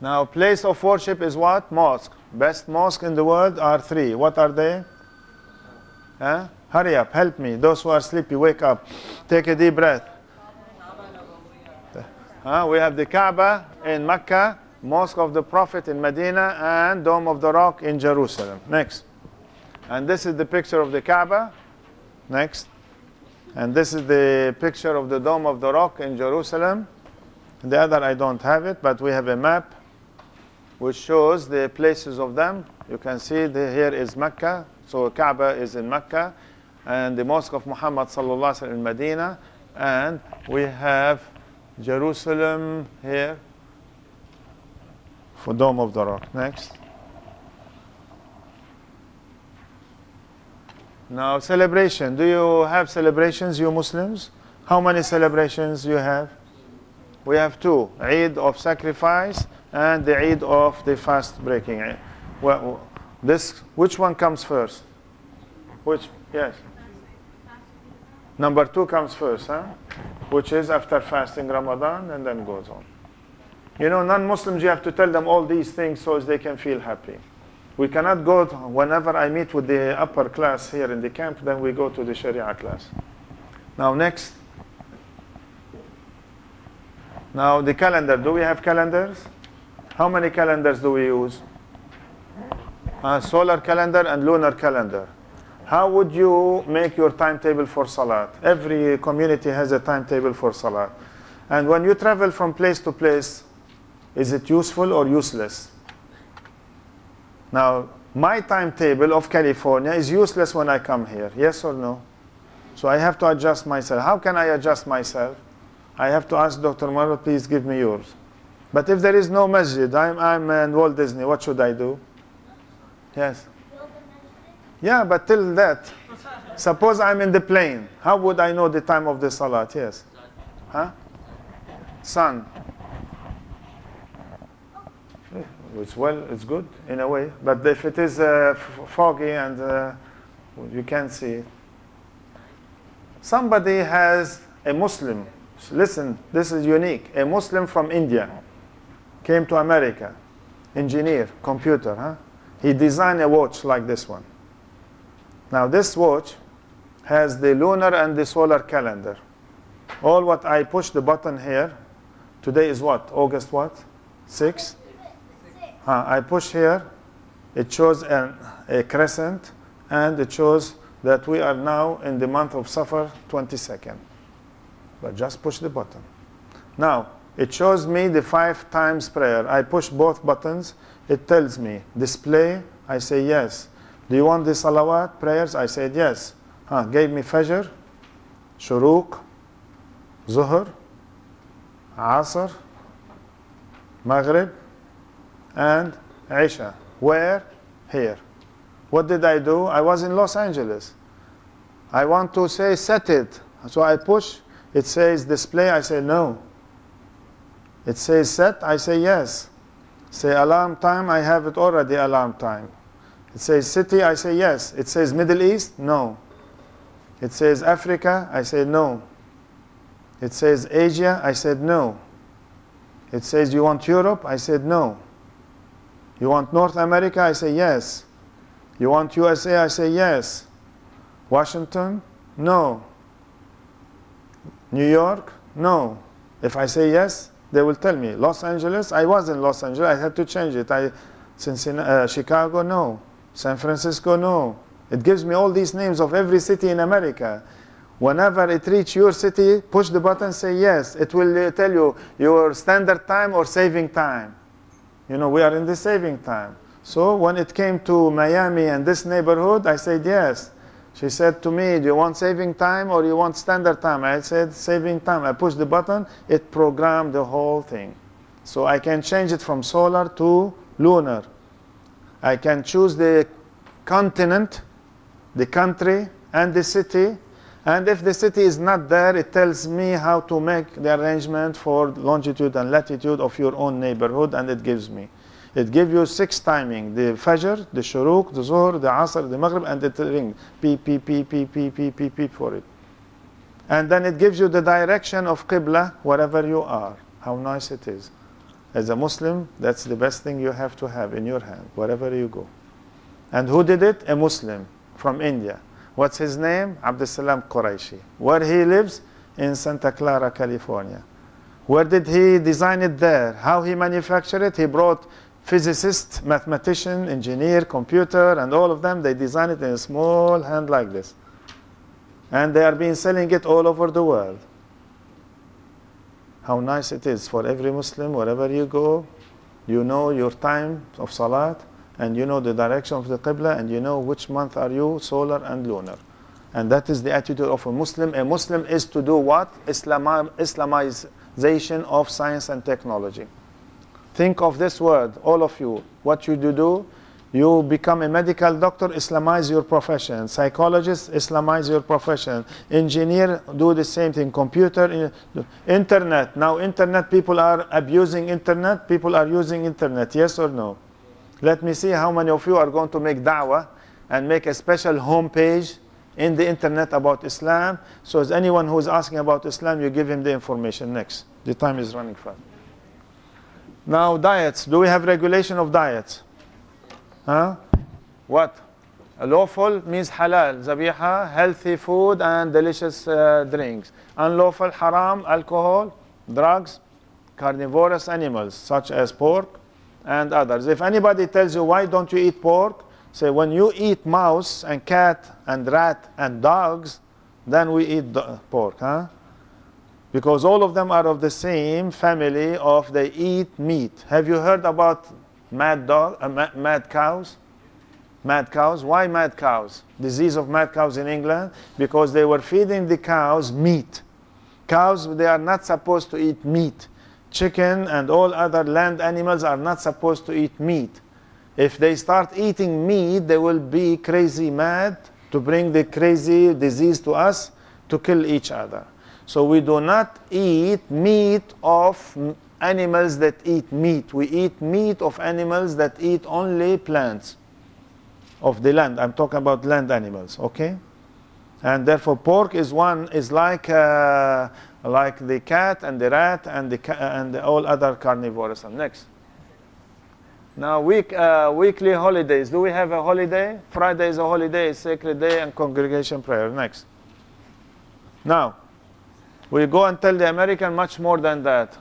Now, place of worship is what? Mosque. Best mosque in the world are three. What are they? Huh? Hurry up, help me. Those who are sleepy, wake up. Take a deep breath. We have the Kaaba in Mecca, Mosque of the Prophet in Medina, and Dome of the Rock in Jerusalem. Next. And this is the picture of the Kaaba. Next. And this is the picture of the Dome of the Rock in Jerusalem. The other I don't have it, but we have a map which shows the places of them. You can see here is Mecca, so Kaaba is in Mecca, and the Mosque of Muhammad sallallahu alaihi wasallam in Medina, and we have Jerusalem here for Dome of the Rock. Next. Now celebration. Do you have celebrations, you Muslims? How many celebrations you have? We have two. Eid of sacrifice and the Eid of the fast breaking. Well, which one comes first? Which? Yes. Number 2 comes first, huh? Which is after fasting Ramadan and then goes on. You know, non-Muslims, you have to tell them all these things so as they can feel happy. We cannot go, whenever I meet with the upper class here in the camp, then we go to the Sharia class. Now next. Now the calendar. Do we have calendars? How many calendars do we use? Solar calendar and lunar calendar. How would you make your timetable for Salat? Every community has a timetable for Salat. And when you travel from place to place, is it useful or useless? Now, my timetable of California is useless when I come here. Yes or no? So I have to adjust myself. How can I adjust myself? I have to ask Dr. Marwa, please give me yours. But if there is no masjid, I'm in Walt Disney, what should I do? Yes. Yeah, but till that, suppose I'm in the plane. How would I know the time of the Salat? Yes. Huh? Sun. Well, it's good in a way. But if it is foggy and you can't see it. Somebody has a Muslim. Listen, this is unique. A Muslim from India came to America. Engineer, computer. Huh? He designed a watch like this one. Now this watch has the lunar and the solar calendar. All what I push the button here, today is what? August what? 6? I push here, it shows a crescent, and it shows that we are now in the month of Sakr, 22nd. But just push the button. Now, it shows me the 5 times prayer. I push both buttons, it tells me, display, I say yes. Do you want the salawat prayers? I said yes. Gave me Fajr, Shuruq, Zuhr, Asr, Maghrib, and Isha. Where? Here. What did I do? I was in Los Angeles. I want to say set it. So I push. It says display. I say no. It says set. I say yes. Say alarm time. I have it already alarm time. It says city. I say yes. It says Middle East. No. It says Africa. I say no. It says Asia. I said no. It says you want Europe. I said no. You want North America? I say yes. You want USA? I say yes. Washington? No. New York? No. If I say yes, they will tell me. Los Angeles? I was in Los Angeles. I had to change it. Chicago? No. San Francisco? No. It gives me all these names of every city in America. Whenever it reaches your city, push the button, say yes. It will tell you your standard time or saving time. You know, we are in the saving time. So when it came to Miami and this neighborhood, I said yes. She said to me, do you want saving time or you want standard time? I said saving time. I pushed the button, it programmed the whole thing. So I can change it from solar to lunar. I can choose the continent, the country, and the city. And if the city is not there, it tells me how to make the arrangement for longitude and latitude of your own neighborhood, and it gives me. It gives you 6 timing, the Fajr, the Shuruq, the Zuhr, the Asr, the Maghrib, and it ring. Beep, beep, beep, beep, beep, beep, beep, beep for it. And then it gives you the direction of Qibla, wherever you are. How nice it is. As a Muslim, that's the best thing you have to have in your hand, wherever you go. And who did it? A Muslim from India. What's his name? Abdussalam Quraishi. Where he lives? In Santa Clara, California. Where did he design it there? How he manufactured it? He brought physicist, mathematician, engineer, computer, and all of them. They designed it in a small hand like this. And they are being selling it all over the world. How nice it is for every Muslim, wherever you go, you know your time of Salat, and you know the direction of the Qibla, and you know which month are you, solar and lunar. And that is the attitude of a Muslim. A Muslim is to do what? Islamization of science and technology. Think of this word, all of you. What you do, you become a medical doctor, Islamize your profession. Psychologist, Islamize your profession. Engineer, do the same thing. Computer, internet. Now internet, people are abusing internet. People are using internet, yes or no? Let me see how many of you are going to make da'wah and make a special home page in the internet about Islam. So as anyone who is asking about Islam, you give him the information. Next. The time is running fast. Now diets. Do we have regulation of diets? Huh? What? Lawful means halal, zabiha, healthy food and delicious drinks. Unlawful, haram, alcohol, drugs, carnivorous animals such as pork and others. If anybody tells you, why don't you eat pork? Say, when you eat mouse and cat and rat and dogs, then we eat pork. Huh? Because all of them are of the same family of they eat meat. Have you heard about mad cows? Mad cows. Why mad cows? Disease of mad cows in England? Because they were feeding the cows meat. Cows, they are not supposed to eat meat. Chicken and all other land animals are not supposed to eat meat. If they start eating meat, they will be crazy mad to bring the crazy disease to us to kill each other. So we do not eat meat of animals that eat meat. We eat meat of animals that eat only plants of the land. I'm talking about land animals, okay? And therefore pork is like the cat and the rat and all other carnivores. Next. Now weekly holidays. Do we have a holiday? Friday is a holiday, sacred day and congregation prayer. Next. Now we go and tell the American much more than that.